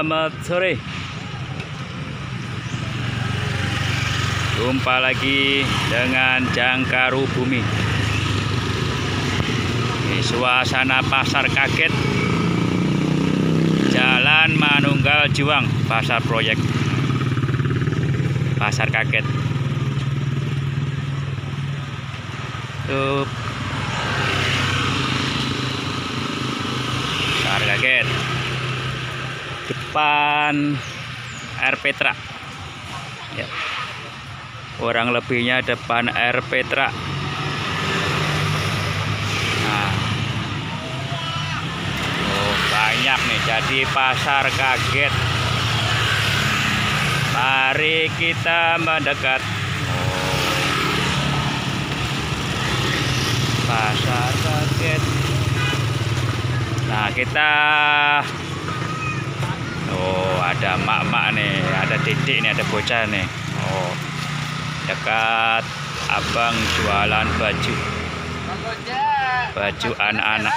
Selamat sore. Jumpa lagi dengan Jangkaru Bumi. Di suasana pasar kaget, Jalan Manunggal Juang, pasar proyek, pasar kaget. Tuh, pasar kaget. Depan Air Petra. Ya. Kurang lebihnya depan Air Petra. Nah. Oh, banyak nih, jadi pasar kaget. Mari kita mendekat. Oh. Pasar kaget. Nah, kita ada mak-mak nih, ada didik nih, ada bocah nih. Oh, dekat abang jualan baju anak-anak.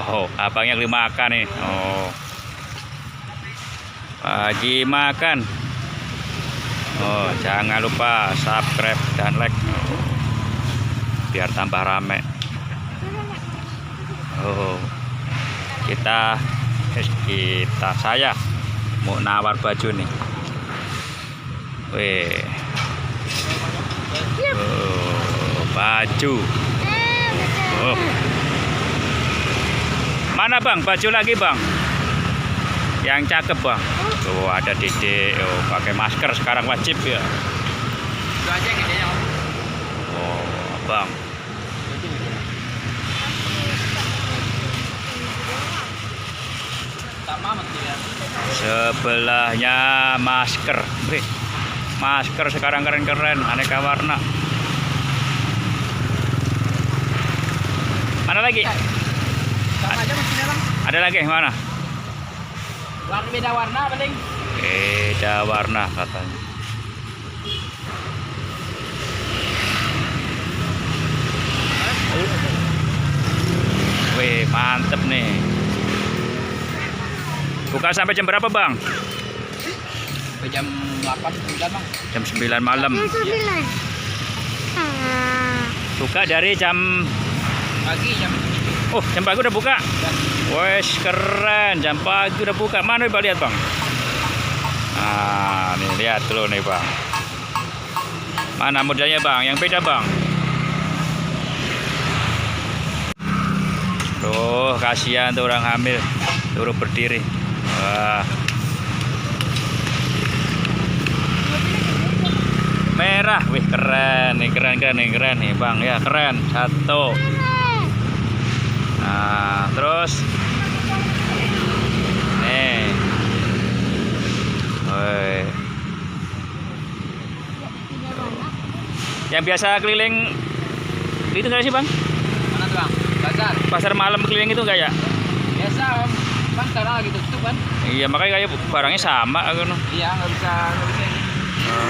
Oh, abangnya beli makan nih. Oh, lagi makan. Oh, jangan lupa subscribe dan like. Oh, biar tambah rame. Oh, saya mau nawar baju nih. Weh. Oh, baju. Oh. Mana bang? Baju lagi bang? Yang cakep bang. Tuh ada Dede. Oh, pakai masker sekarang wajib ya. Itu aja gedenya. Oh, bang. Sebelahnya masker. Wih, masker sekarang keren-keren, aneka warna. Mana lagi? Sama aja maskernya bang. Ada lagi mana? Beda warna paling. Beda warna katanya. Wih, mantep nih. Buka sampai jam berapa bang? Sampai jam 8, 9 bang. Jam 9 malam. Buka dari jam Pagi jam. Oh, jam pagi udah buka. Wes keren, jam pagi udah buka. Mana coba lihat bang? Nah, nih lihat dulu nih bang. Mana modelnya bang? Yang beda bang? Tuh, kasihan tuh orang hamil, turut berdiri. Wah. Merah, wih keren nih, keren nih bang ya, keren satu. Nah, terus nih, wih. Yang biasa keliling itu nggak sih bang? Mana tuh bang? Pasar malam keliling itu nggak ya? Biasa bang, sekarang lagi tutup kan? Iya, makanya kayak barangnya sama kan. Iya, nggak bisa ini.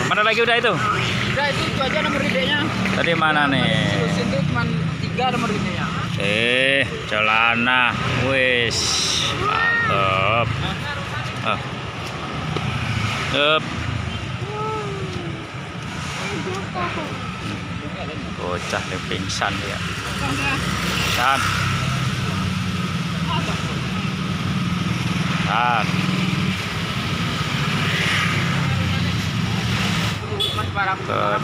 Mana lagi udah itu? Udah itu aja nomor gedenya. Tadi mana nih? Terusin tuh cuma 3 nomor gedenya. Celana, wis mantap. Bocah nih pingsan ya. Pingsan.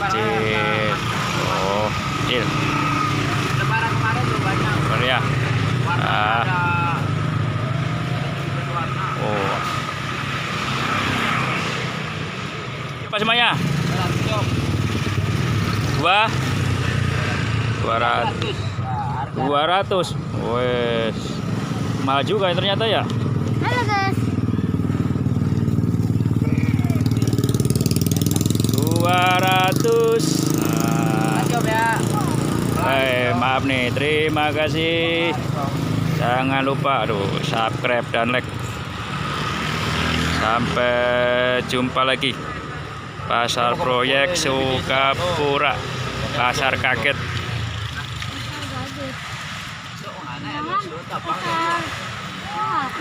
Kecil. Oh, kecil. Lebaran kemarin tuh banyak. Bener ya. Warna ada warna. Oh. Apa semuanya? 200. Wes. Mahal juga ternyata ya. Halo guys. 200. Lanjut ya. Maaf nih, terima kasih. Jangan lupa subscribe dan like. Sampai jumpa lagi. Pasar Proyek Sukapura, pasar kaget. Jangan.